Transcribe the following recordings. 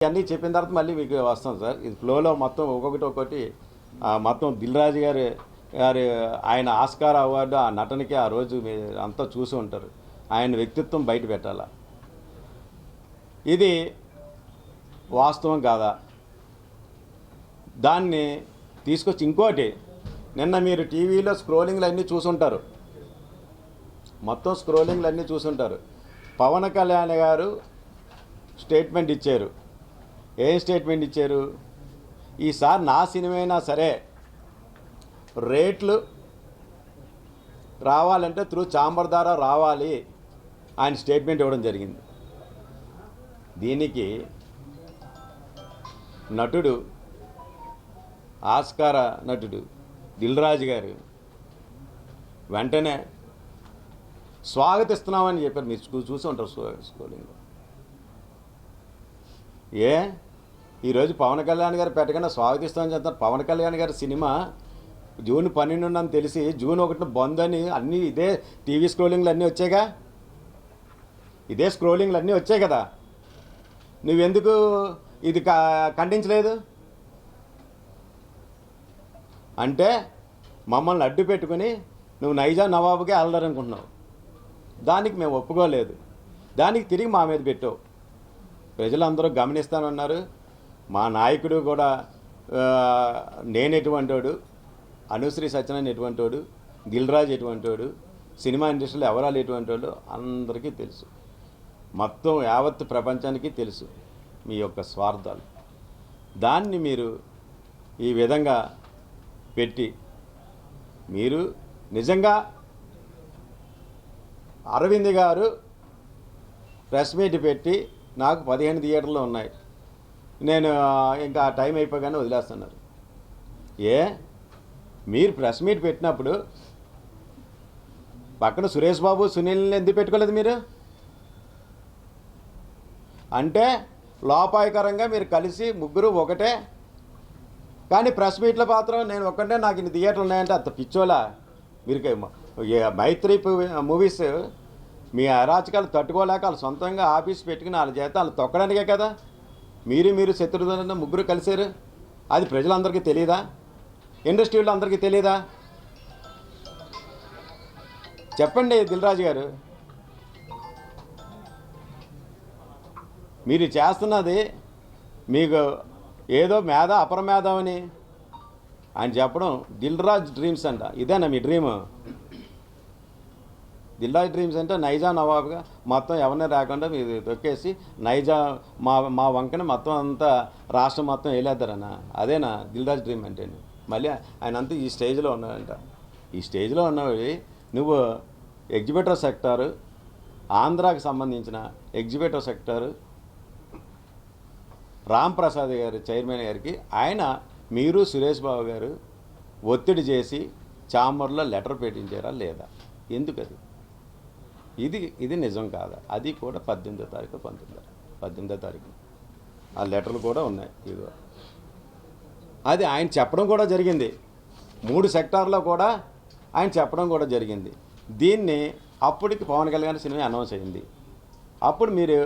ఇవన్నీ చెప్పిన తర్వాత మళ్ళీ మీకు వస్తాం సార్. ఇది ఫ్లోలో మొత్తం ఒక్కొక్కటి మొత్తం దిల్ రాజు గారి ఆయన ఆస్కార్ అవార్డు ఆ నటనకి ఆ రోజు మీరు అంతా చూసి ఉంటారు. ఆయన వ్యక్తిత్వం బయట పెట్టాల. ఇది వాస్తవం కాదా? దాన్ని తీసుకొచ్చి ఇంకోటి, నిన్న మీరు టీవీలో స్క్రోలింగ్లు అన్నీ చూసుంటారు, మొత్తం స్క్రోలింగ్లు అన్నీ చూసుంటారు. పవన్ కళ్యాణ్ గారు స్టేట్మెంట్ ఇచ్చారు. ఏం స్టేట్మెంట్ ఇచ్చారు? ఈసారి నా సినిమా అయినా సరే రేట్లు రావాలంటే త్రూ ఛాంబర్ ద్వారా రావాలి ఆయన స్టేట్మెంట్ ఇవ్వడం జరిగింది. దీనికి నటుడు, ఆస్కార నటుడు దిల్ రాజు గారు వెంటనే స్వాగతిస్తున్నామని చెప్పారు. మీరు చూసి ఉంటారు స్కూలింగ్లో. ఈరోజు పవన్ కళ్యాణ్ గారు పెట్టకుండా స్వాగతిస్తామని చెప్తారు. పవన్ కళ్యాణ్ గారి సినిమా జూన్ 12 అని తెలిసి జూన్ 1 బంద్ అని అన్నీ ఇదే టీవీ స్క్రోలింగ్లు అన్నీ వచ్చాయిగా, ఇదే స్క్రోలింగ్లు అన్నీ వచ్చాయి కదా. నువ్వెందుకు ఇది ఖండించలేదు? అంటే మమ్మల్ని అడ్డు పెట్టుకుని నువ్వు నైజా నవాబుకే వెళ్ళాలనుకుంటున్నావు. దానికి మేము ఒప్పుకోలేదు. దానికి తిరిగి మా మీద పెట్టావు. ప్రజలందరూ గమనిస్తానన్నారు. మా నాయకుడు కూడా నేను ఎటువంటి వాడు, అనుశ్రీ సత్యనారాయణ ఎటువంటి వాడు, దిల్ రాజు ఎటువంటి వాడు, సినిమా ఇండస్ట్రీలో ఎవరాలు ఎటువంటి వాడు అందరికీ తెలుసు. మొత్తం యావత్ ప్రపంచానికి తెలుసు మీ యొక్క స్వార్థాలు. దాన్ని మీరు ఈ విధంగా పెట్టి మీరు నిజంగా అరవింద్ గారు ప్రెస్ మీట్ పెట్టి నాకు 15 థియేటర్లు ఉన్నాయి, నేను ఇంకా టైం అయిపోగానే వదిలేస్తున్నారు. మీరు ప్రెస్ మీట్ పెట్టినప్పుడు పక్కన సురేష్ బాబు, సునీల్ని ఎందుకు పెట్టుకోలేదు మీరు? అంటే లోపాయకరంగా మీరు కలిసి ముగ్గురు ఒకటే. కానీ ప్రెస్ మీట్లో మాత్రం నేను ఒక్కటే నాకు ఇన్ని థియేటర్లు ఉన్నాయంటే అంత పిచ్చోలా మీరు. మైత్రి మూవీస్ మీ అరాచకాలు తట్టుకోలేక వాళ్ళు సొంతంగా ఆఫీస్ పెట్టుకుని వాళ్ళ చేత వాళ్ళు తొక్కడానికే కదా మీరు శత్రుఘ్న ముగ్గురు కలిసారు. అది ప్రజలందరికీ తెలియదా? ఇండస్ట్రీలో అందరికీ తెలియదా? చెప్పండి దిల్ రాజు గారు. మీరు చేస్తున్నది మీకు ఏదో అపరమేధం అని ఆయన చెప్పడం. దిల్ రాజు డ్రీమ్స్ అంట. ఇదేనా మీ డ్రీమ్? దిల్ రాజు డ్రీమ్స్ అంటే నైజా నవాబ్గా మొత్తం ఎవరిని రాకుండా మీరు తొక్కేసి నైజా మా వంకని మొత్తం అంతా రాష్ట్రం మొత్తం వేలేద్దారన్న. అదేనా దిల్ రాజు డ్రీమ్ అంటే? మళ్ళీ ఆయన అంతా ఈ స్టేజ్లో ఉన్నాడంట. ఈ స్టేజ్లో ఉన్నవి నువ్వు ఎగ్జిబిటర్ సెక్టారు, ఆంధ్రాకి సంబంధించిన ఎగ్జిబిటర్ సెక్టారు రామ్ ప్రసాద్ గారు చైర్మన్ గారికి ఆయన మీరు సురేష్ బాబు గారు ఒత్తిడి చేసి ఛాంబర్లో లెటర్ పెట్టించారా లేదా? ఎందుకు అది? ఇది నిజం కాదా? అది కూడా 18వ తారీఖు 18వ తారీఖు ఆ లెటర్లు కూడా ఉన్నాయి. ఇదిగో అది ఆయన చెప్పడం కూడా జరిగింది. 3 సెక్టార్లో కూడా ఆయన చెప్పడం కూడా జరిగింది. దీన్ని అప్పటికి పవన్ కళ్యాణ్ సినిమా అనౌన్స్ అయింది. అప్పుడు మీరు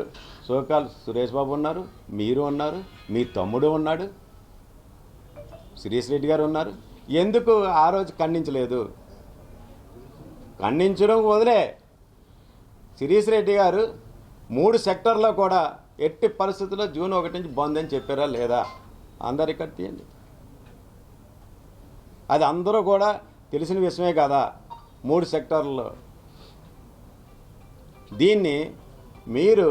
సోకాల్ సురేష్ బాబు ఉన్నారు, మీరు ఉన్నారు, మీ తమ్ముడు ఉన్నాడు, శిరీష్ రెడ్డి గారు ఉన్నారు. ఎందుకు ఆ రోజు ఖండించలేదు? ఖండించడం వదిలే, శిరీష్ రెడ్డి గారు 3 సెక్టార్లో కూడా ఎట్టి పరిస్థితుల్లో జూన్ 1 నుంచి బంద్ అని చెప్పారా లేదా? అందరు ఇక్కడ తీయండి. అది అందరూ కూడా తెలిసిన విషయమే కదా. 3 సెక్టార్లలో దీన్ని మీరు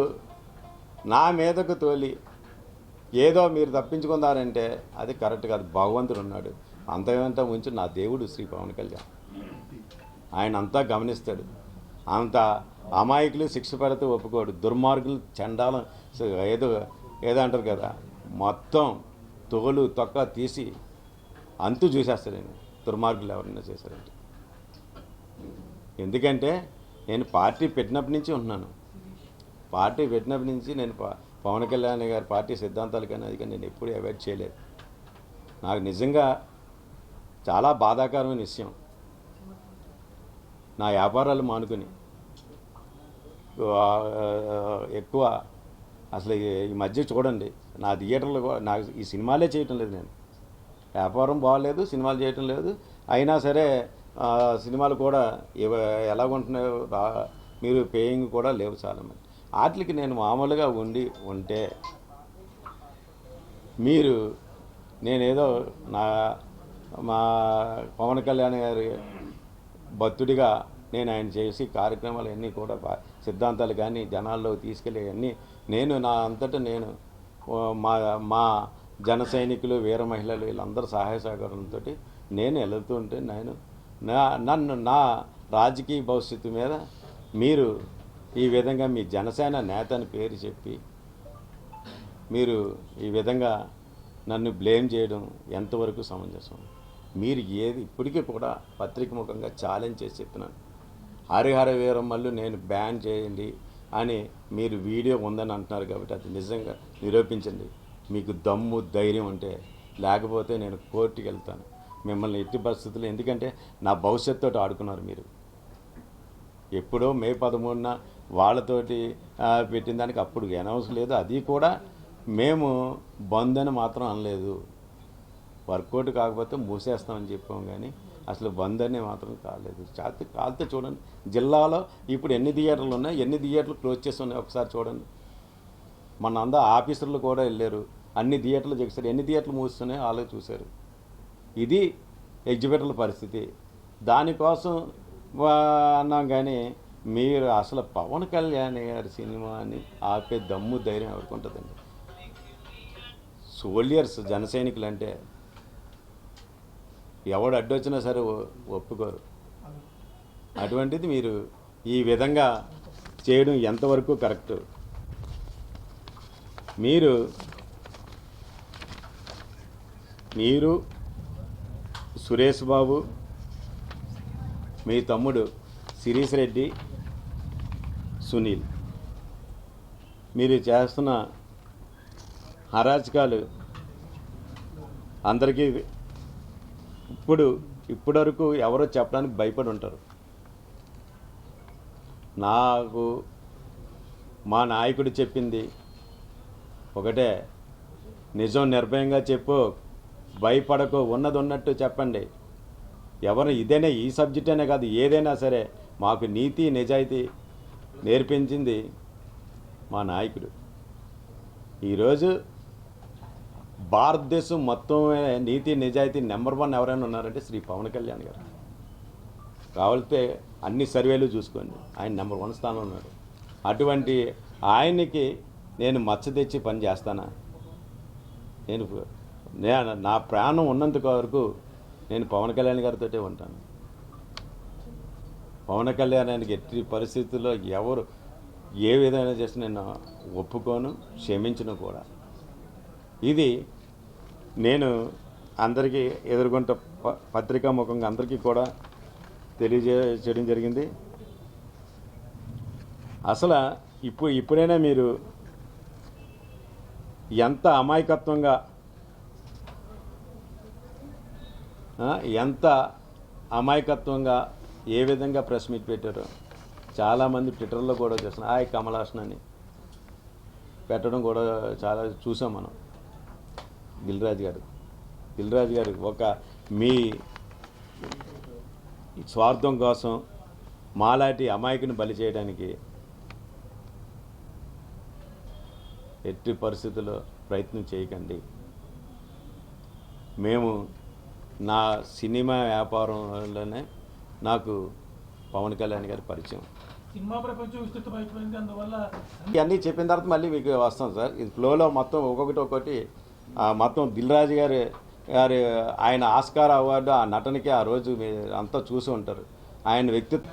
నా మీదకు తోలి ఏదో మీరు తప్పించుకున్నారంటే అది కరెక్ట్ కాదు. భగవంతుడు ఉన్నాడు, అంతకంతా ఉంచి నా దేవుడు శ్రీ పవన్ కళ్యాణ్. ఆయన అంతా గమనిస్తాడు. అంత అమాయకులు శిక్ష పడితే ఒప్పుకోడు. దుర్మార్గులు చండాలం ఏదో అంటారు కదా, మొత్తం తోలు తొక్క తీసి అంతు చూసేస్తాడండి దుర్మార్గులు ఎవరైనా చేశారంటే. ఎందుకంటే నేను పార్టీ పెట్టినప్పటి నుంచి ఉంటున్నాను. పార్టీ పెట్టినప్పటి నుంచి నేను పవన్ కళ్యాణ్ గారి పార్టీ సిద్ధాంతాలు కానీ అది కానీ నేను ఎప్పుడూ అవాయిడ్ చేయలేదు. నాకు నిజంగా చాలా బాధాకరమైన విషయం. నా వ్యాపారాలు మానుకొని ఎక్కువ అసలు ఈ మధ్య చూడండి నా థియేటర్లు నాకు ఈ సినిమాలే చేయటం లేదు. నేను వ్యాపారం బాగాలేదు, సినిమాలు చేయటం లేదు. అయినా సరే సినిమాలు కూడా ఎలాగుంటున్నాయో మీరు పేయింగ్ కూడా లేవు చాలామంది. వాటికి నేను మామూలుగా ఉంటే మీరు నేనేదో మా పవన్ కళ్యాణ్ గారి భక్తుడిగా నేను ఆయన చేసి కార్యక్రమాలు అన్నీ కూడా సిద్ధాంతాలు కానీ జనాల్లోకి తీసుకెళ్ళి అన్నీ నేను నా అంతటా నేను మా మా జన సైనికులు వీర మహిళలు వీళ్ళందరూ సహాయ సహకారంతో నేను వెళుతుంటే నన్ను నా రాజకీయ భవిష్యత్తు మీద మీరు ఈ విధంగా మీ జనసేన నేత అని పేరు చెప్పి మీరు ఈ విధంగా నన్ను బ్లేమ్ చేయడం ఎంతవరకు సమంజసం? మీరు ఇప్పటికీ కూడా పత్రిక ముఖంగా ఛాలెంజ్ చేసి చెప్తున్నాను. హరిహర వీరమ్మలు నేను బ్యాన్ చేయండి అని మీరు వీడియో ఉందని అంటున్నారు కాబట్టి అది నిజంగా నిరూపించండి. మీకు దమ్ము ధైర్యం ఉంటే, లేకపోతే నేను కోర్టుకి వెళ్తాను మిమ్మల్ని ఎట్టి పరిస్థితుల్లో. ఎందుకంటే నా భవిష్యత్తుతో ఆడుకున్నారు మీరు. ఎప్పుడో మే 13న వాళ్ళతోటి పెట్టిన దానికి అప్పుడు అనౌన్స్ లేదు. అది కూడా మేము బంద్ అని మాత్రం అనలేదు. వర్కౌట్ కాకపోతే మూసేస్తామని చెప్పాము, కానీ అసలు బంద్ అని మాత్రం కాలేదు. కాలితే చూడండి, జిల్లాలో ఇప్పుడు ఎన్ని థియేటర్లు ఉన్నాయి, ఎన్ని థియేటర్లు క్లోజ్ చేసి ఉన్నాయి ఒకసారి చూడండి. మన అందరూ ఆఫీసర్లు కూడా వెళ్ళారు, అన్ని థియేటర్లు చేస్తారు, ఎన్ని థియేటర్లు మూస్తున్నాయో వాళ్ళు చూశారు. ఇది ఎగ్జిబిటర్ల పరిస్థితి. దానికోసం అన్నాం, కానీ మీరు అసలు పవన్ కళ్యాణ్ గారి సినిమాని ఆపే దమ్ము ధైర్యం ఎవరికి ఉంటుందండి? సోల్జర్స్ జన సైనికులు అంటే ఎవడు అడ్డొచ్చినా సరే ఒప్పుకోరు. అటువంటిది మీరు ఈ విధంగా చేయడం ఎంతవరకు కరెక్టు? మీరు సురేష్ బాబు, మీ తమ్ముడు శిరీష్ రెడ్డి, సునీల్, మీరు చేస్తున్న అరాచకాలు అందరికీ ఇప్పటివరకు ఎవరో చెప్పడానికి భయపడి ఉంటారు. నాకు మా నాయకుడు చెప్పింది ఒకటే, నిజం నిర్భయంగా చెప్పు, భయపడకు, ఉన్నది ఉన్నట్టు చెప్పండి. ఎవరు ఇదేనే, ఈ సబ్జెక్ట్ అనే కాదు, ఏదైనా సరే మాకు నీతి నిజాయితీ నేర్పించింది మా నాయకుడు. ఈరోజు భారతదేశం మొత్తం నీతి నిజాయితీ నెంబర్ 1 ఎవరైనా ఉన్నారంటే శ్రీ పవన్ కళ్యాణ్ గారు. కావాలితే అన్ని సర్వేలు చూసుకోండి, ఆయన నెంబర్ 1 స్థానంలో ఉన్నాడు. అటువంటి ఆయనకి నేను మచ్చ తెచ్చి పని చేస్తానా? నేను నా ప్రాణం ఉన్నంత వరకు నేను పవన్ కళ్యాణ్ గారితోటే ఉంటాను. పవన్ కళ్యాణానికి ఎట్టి పరిస్థితుల్లో ఎవరు ఏ విధంగా చేసి నేను ఒప్పుకోను, క్షమించను కూడా. ఇది నేను అందరికీ ఎదుర్కొంట పత్రికా ముఖంగా అందరికీ కూడా తెలియజేయడం జరిగింది. అసలు ఇప్పుడైనా మీరు ఎంత అమాయకత్వంగా, ఏ విధంగా ప్రెస్ మీట్ పెట్టారో చాలామంది ట్విట్టర్లో కూడా చేస్తున్నారు. కమల్ హాసన్ అని పెట్టడం కూడా చాలా చూసాం మనం. దిల్ రాజు గారు ఒక మీ స్వార్థం కోసం మాలాంటి అమాయకుని బలి చేయడానికి ఎట్టి పరిస్థితుల్లో ప్రయత్నం చేయకండి. మేము నా సినిమా వ్యాపారంలోనే నాకు పవన్ కళ్యాణ్ గారి పరిచయం. సినిమా ప్రపంచం విస్తృతమైపోయింది, అందువల్ల ఇవన్నీ చెప్పిన తర్వాత మళ్ళీ మీకు వస్తాం సార్. ఇది ఫ్లోలో మొత్తం ఒక్కొక్కటి మొత్తం దిల్ రాజు గారి ఆయన ఆస్కార్ అవార్డు ఆ నటనకి ఆ రోజు అంతా చూసి ఉంటారు. ఆయన వ్యక్తిత్వం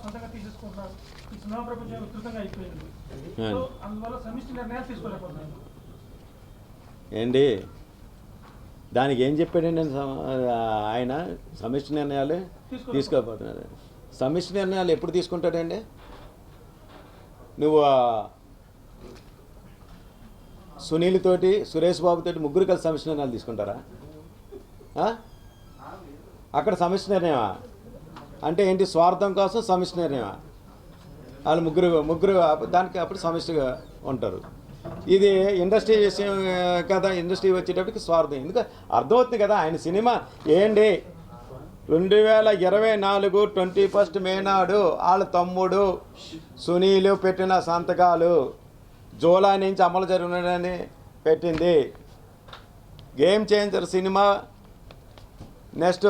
సొంతంగా తీసేసుకుంటున్నారు. ఈ సినిమా ప్రపంచం విస్తృతంగా అయిపోయింది, సో అందువల్ల సమిష్టి నిర్ణయాలు తీసుకోలేకపోతున్నారు. ఏంటి దానికి ఏం చెప్పాడండి ఆయన? సమిష్టి నిర్ణయాలు తీసుకోకపోతున్నారు. సమిష్టి నిర్ణయాలు ఎప్పుడు తీసుకుంటాడండి? నువ్వు సునీల్ తోటి, సురేష్ బాబు తోటి ముగ్గురు కలిసి సమిష్టి నిర్ణయాలు తీసుకుంటారా? అక్కడ సమిష్టి నిర్ణయమా? అంటే ఏంటి, స్వార్థం కోసం సమిష్టి నిర్ణయమా? వాళ్ళు ముగ్గురు దానికి అప్పుడు సమిష్టిగా ఉంటారు. ఇది ఇండస్ట్రీ విషయం కదా, ఇండస్ట్రీ వచ్చేటప్పటికి స్వార్థం. ఎందుకంటే అర్థమవుతుంది కదా, ఆయన సినిమా ఏంటి 2024 21 మే నాడు వాళ్ళ తమ్ముడు సునీలు పెట్టిన సంతకాలు జూలై నుంచి అమలు జరుగునని పెట్టింది. Game changer cinema next